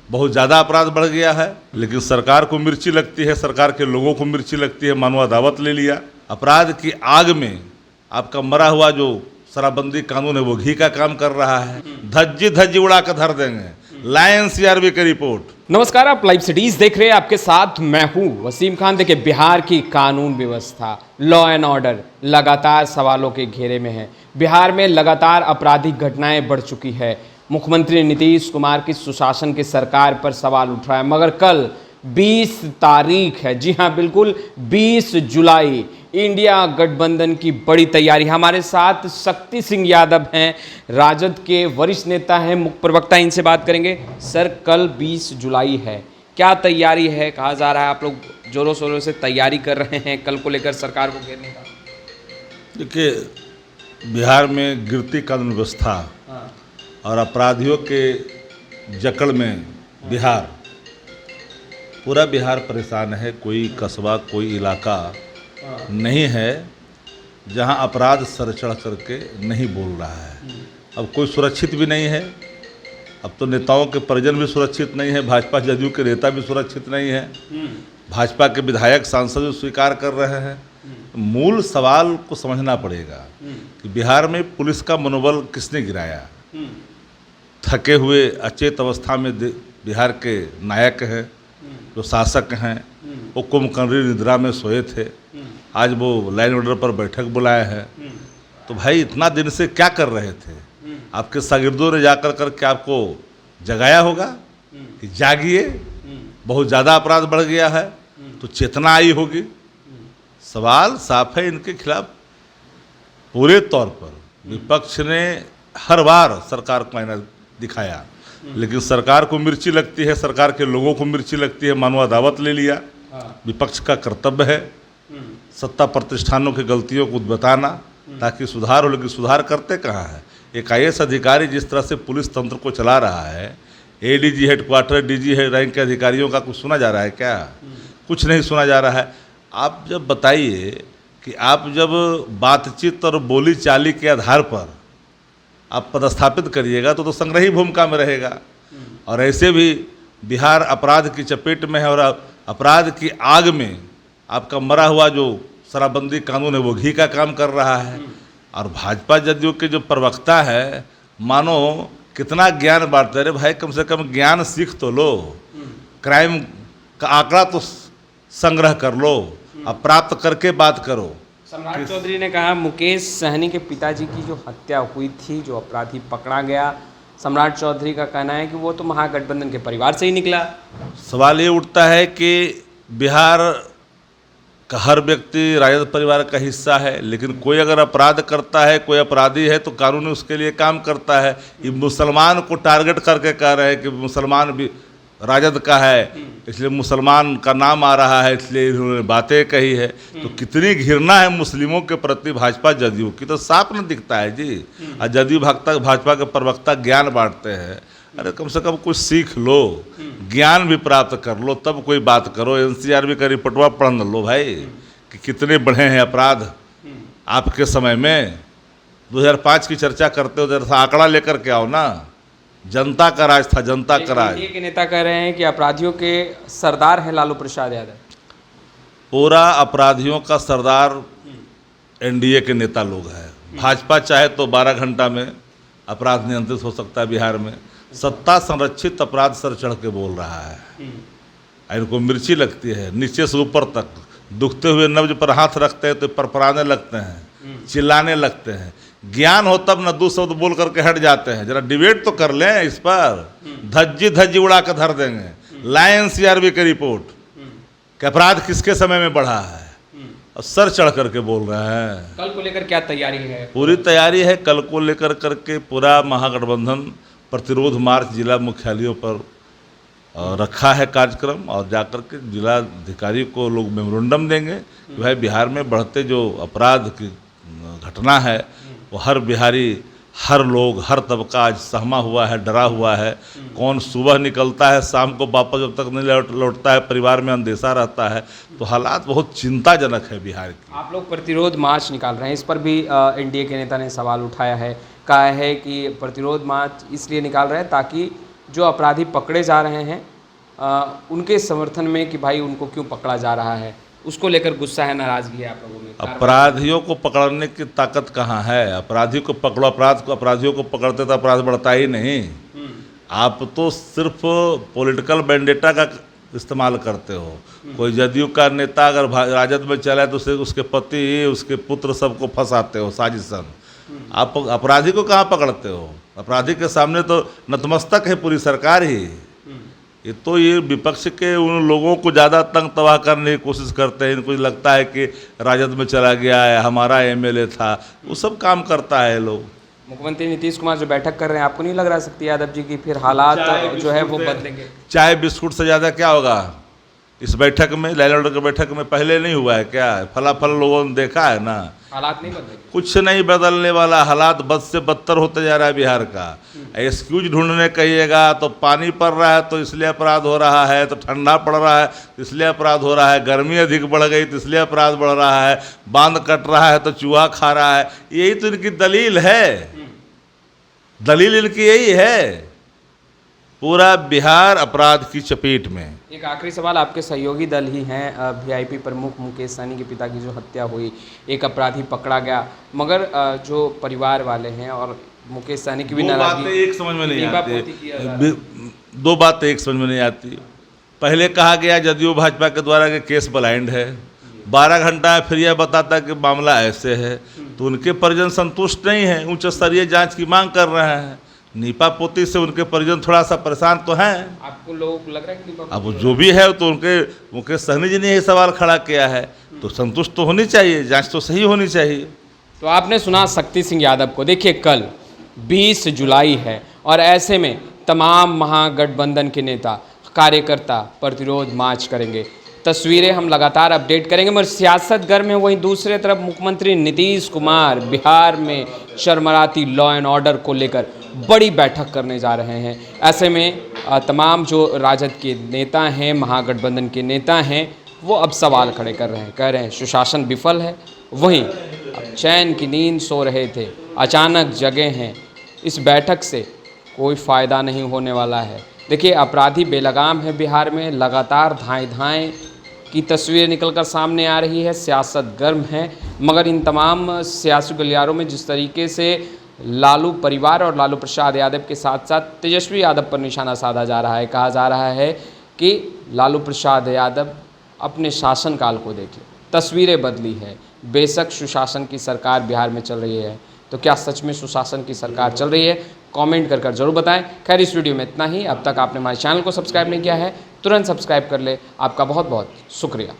बहुत ज़्यादा अपराध बढ़ गया है, लेकिन सरकार को मिर्ची लगती है, सरकार के लोगों को मिर्ची लगती है, मानो अदावत ले लिया। अपराध की आग में आपका मरा हुआ जो शराबबंदी कानून है वो घी का काम कर रहा है। धज्जी धज्जी उड़ा कर धर देंगे। लायन सीआरबी की रिपोर्ट। नमस्कार, आप लाइव सिटीज देख रहे हैं। आपके साथ मैं हूं वसीम खान। देखिए, बिहार की कानून व्यवस्था, लॉ एंड ऑर्डर लगातार सवालों के घेरे में है। बिहार में लगातार आपराधिक घटनाएं बढ़ चुकी है। मुख्यमंत्री नीतीश कुमार की सुशासन की सरकार पर सवाल उठ रहा है, मगर कल 20 तारीख है। जी हां, बिल्कुल 20 जुलाई। इंडिया गठबंधन की बड़ी तैयारी। हमारे साथ शक्ति सिंह यादव हैं, राजद के वरिष्ठ नेता हैं, मुख्य प्रवक्ता। इनसे बात करेंगे। सर, कल 20 जुलाई है, क्या तैयारी है? कहा जा रहा है आप लोग जोरों शोरों से तैयारी कर रहे हैं कल को लेकर सरकार को घेरने का। देखिए, बिहार में गिरती कानून व्यवस्था और अपराधियों के जकड़ में पूरा बिहार परेशान है। कोई कस्बा, कोई इलाका नहीं है जहां अपराध सर चढ़ करके नहीं बोल रहा है। अब कोई सुरक्षित भी नहीं है। अब तो नेताओं के परिजन भी सुरक्षित नहीं है, भाजपा जदयू के नेता भी सुरक्षित नहीं है, भाजपा के विधायक सांसद भी स्वीकार कर रहे हैं। मूल सवाल को समझना पड़ेगा कि बिहार में पुलिस का मनोबल किसने गिराया। थके हुए अचेत अवस्था में बिहार के नायक हैं, जो शासक हैं, वो कुंभकर्णी निद्रा में सोए थे। आज वो लाइन ऑर्डर पर बैठक बुलाए हैं। तो भाई, इतना दिन से क्या कर रहे थे? आपके शागिर्दों ने जाकर करके आपको जगाया होगा कि जागिए, बहुत ज़्यादा अपराध बढ़ गया है, तो चेतना आई होगी। सवाल साफ है इनके खिलाफ। पूरे तौर पर विपक्ष ने हर बार सरकार को आईना दिखाया, लेकिन सरकार को मिर्ची लगती है, सरकार के लोगों को मिर्ची लगती है, मानो अदावत ले लिया। विपक्ष का कर्तव्य है सत्ता प्रतिष्ठानों की गलतियों को बताना ताकि सुधार हो, लेकिन सुधार करते कहाँ है? एक IAS अधिकारी जिस तरह से पुलिस तंत्र को चला रहा है, ADG हेडक्वार्टर, DG रैंक के अधिकारियों का कुछ सुना जा रहा है क्या? कुछ नहीं सुना जा रहा है। आप जब बताइए कि आप जब बातचीत और बोली चाली के आधार पर आप पदस्थापित करिएगा तो संग्रही भूमिका में रहेगा। और ऐसे भी बिहार अपराध की चपेट में है और अपराध की आग में आपका मरा हुआ जो शराबबंदी कानून है वो घी का काम कर रहा है। और भाजपा जदयू के जो प्रवक्ता है, मानो कितना ज्ञान बांटते रहे। भाई, कम से कम ज्ञान सीख तो लो, क्राइम का आंकड़ा तो संग्रह कर लो, अब प्राप्त करके बात करो। सम्राट चौधरी ने कहा मुकेश सहनी के पिताजी की जो हत्या हुई थी, जो अपराधी पकड़ा गया, सम्राट चौधरी का कहना है कि वो तो महागठबंधन के परिवार से ही निकला। सवाल ये उठता है कि बिहार का हर व्यक्ति राजद परिवार का हिस्सा है, लेकिन कोई अगर अपराध करता है, कोई अपराधी है, तो कानून उसके लिए काम करता है। ये मुसलमान को टारगेट करके कह रहे हैं कि मुसलमान भी राजद का है, इसलिए मुसलमान का नाम आ रहा है, इसलिए इन्होंने बातें कही है। तो कितनी घृणा है मुस्लिमों के प्रति भाजपा जदयू की, तो साफ न दिखता है जी। और जदयू भाजपा के प्रवक्ता ज्ञान बांटते हैं। अरे, कम से कम कुछ सीख लो, ज्ञान भी प्राप्त कर लो, तब कोई बात करो। NCRB का रिपोर्टवा पढ़ लो भाई कि कितने बढ़े हैं अपराध आपके समय में। 2005 की चर्चा करते हो, जरा आंकड़ा लेकर के आओ ना। जनता का राज था, जनता का राज। एनडीए के नेता कह रहे हैं कि अपराधियों के सरदार है लालू प्रसाद यादव। पूरा अपराधियों का सरदार NDA के नेता लोग हैं। भाजपा चाहे तो 12 घंटा में अपराध नियंत्रित हो सकता है बिहार में। सत्ता संरक्षित अपराध सर चढ़ के बोल रहा है। इनको मिर्ची लगती है नीचे से ऊपर तक। दुखते हुए नब्ज पर हाथ रखते हैं तो परपराने लगते हैं, चिल्लाने लगते हैं। ज्ञान हो तब न 2 शब्द बोल करके हट जाते हैं। जरा डिबेट तो कर लें इस पर। धज्जी धज्जी उड़ा कर धर देंगे। लायन CRB की रिपोर्ट कि अपराध किसके समय में बढ़ा है और सर चढ़ करके बोल रहे हैं। कल को लेकर क्या तैयारी है? पूरी तैयारी है। कल को लेकर करके पूरा महागठबंधन प्रतिरोध मार्च जिला मुख्यालयों पर रखा है कार्यक्रम, और जाकर के जिलाधिकारी को लोग मेमोरेंडम देंगे कि भाई, बिहार में बढ़ते जो अपराध की घटना है वो हर बिहारी, हर लोग, हर तबका आज सहमा हुआ है, डरा हुआ है। कौन सुबह निकलता है, शाम को वापस जब तक नहीं लौटता है, परिवार में अंदेशा रहता है। तो हालात बहुत चिंताजनक है बिहार की। आप लोग प्रतिरोध मार्च निकाल रहे हैं, इस पर भी NDA के नेता ने सवाल उठाया है। कहा है कि प्रतिरोध मार्च इसलिए निकाल रहे हैं ताकि जो अपराधी पकड़े जा रहे हैं उनके समर्थन में कि भाई उनको क्यों पकड़ा जा रहा है, उसको लेकर गुस्सा है, नाराजगी है आप लोगों में? अपराधियों को पकड़ने की ताकत कहाँ है? अपराधी को पकड़ो, अपराधियों को पकड़ते तो अपराध बढ़ता ही नहीं। आप तो सिर्फ पॉलिटिकल वेंडेटा का इस्तेमाल करते हो। कोई जदयू का नेता अगर राजद में चला है तो उसके पति, उसके पुत्र सबको फंसाते हो साजिशन। आप अपराधी को कहाँ पकड़ते हो? अपराधी के सामने तो नतमस्तक है पूरी सरकार ही। ये विपक्ष के उन लोगों को ज़्यादा तंग तबाह करने की कोशिश करते हैं। इनको लगता है कि राजद में चला गया है, हमारा एमएलए था, वो सब काम करता है लोग। मुख्यमंत्री नीतीश कुमार जो बैठक कर रहे हैं, आपको नहीं लग रहा शक्ति यादव जी की फिर हालात जो है वो बदलेंगे? चाय बिस्कुट से ज़्यादा क्या होगा इस बैठक में? लॉ एंड ऑर्डर की बैठक में पहले नहीं हुआ है क्या? फलाफल लोगों ने देखा है ना। हालात नहीं बदलेंगे? कुछ नहीं बदलने वाला। हालात बद से बदतर होते जा रहा है बिहार का। एक्सक्यूज ढूंढने कहिएगा तो पानी पड़ रहा है तो इसलिए अपराध हो रहा है, तो ठंडा पड़ रहा है तो इसलिए अपराध हो रहा है, गर्मी अधिक बढ़ गई तो इसलिए अपराध बढ़ रहा है, बांध कट रहा है तो चूहा खा रहा है। यही तो इनकी दलील है। दलील इनकी यही है। पूरा बिहार अपराध की चपेट में। एक आखिरी सवाल, आपके सहयोगी दल ही हैं, वीआईपी प्रमुख मुकेश सहनी के पिता की जो हत्या हुई, एक अपराधी पकड़ा गया, मगर जो परिवार वाले हैं और मुकेश सहनी की भी नाराजगी, एक समझ में नहीं आती। दो बातें एक समझ में नहीं आती। पहले कहा गया जदयू भाजपा के द्वारा कि केस ब्लाइंड है, 12 घंटा फिर यह बताता कि मामला ऐसे है, तो उनके परिजन संतुष्ट नहीं हैं, उच्च स्तरीय जांच की मांग कर रहे हैं। नीपा पोती से उनके परिजन थोड़ा सा परेशान तो हैं। आपको लोग लग रहा है कि अब जो भी है तो उनके मुकेश सहनी जी ने ये सवाल खड़ा किया है, तो संतुष्ट तो होनी चाहिए, जांच तो सही होनी चाहिए। तो आपने सुना शक्ति सिंह यादव को। देखिए कल 20 जुलाई है और ऐसे में तमाम महागठबंधन के नेता कार्यकर्ता प्रतिरोध मार्च करेंगे। तस्वीरें हम लगातार अपडेट करेंगे, मगर सियासत गर्म है। वहीं दूसरे तरफ मुख्यमंत्री नीतीश कुमार बिहार में चरमराती लॉ एंड ऑर्डर को लेकर बड़ी बैठक करने जा रहे हैं। ऐसे में तमाम जो राजद के नेता हैं, महागठबंधन के नेता हैं, वो अब सवाल खड़े कर रहे हैं, कह रहे हैं सुशासन विफल है। वहीं चैन की नींद सो रहे थे, अचानक जगे हैं, इस बैठक से कोई फ़ायदा नहीं होने वाला है। देखिए अपराधी बेलगाम है बिहार में, लगातार धाएँ की तस्वीर निकलकर सामने आ रही है, सियासत गर्म है। मगर इन तमाम सियासी गलियारों में जिस तरीके से लालू परिवार और लालू प्रसाद यादव के साथ साथ तेजस्वी यादव पर निशाना साधा जा रहा है, कहा जा रहा है कि लालू प्रसाद यादव अपने शासनकाल को देखें, तस्वीरें बदली है। बेशक सुशासन की सरकार बिहार में चल रही है, तो क्या सच में सुशासन की सरकार चल रही है? कमेंट कर जरूर बताएं। खैर इस वीडियो में इतना ही। अब तक आपने हमारे चैनल को सब्सक्राइब नहीं किया है, तुरंत सब्सक्राइब कर ले। आपका बहुत बहुत शुक्रिया।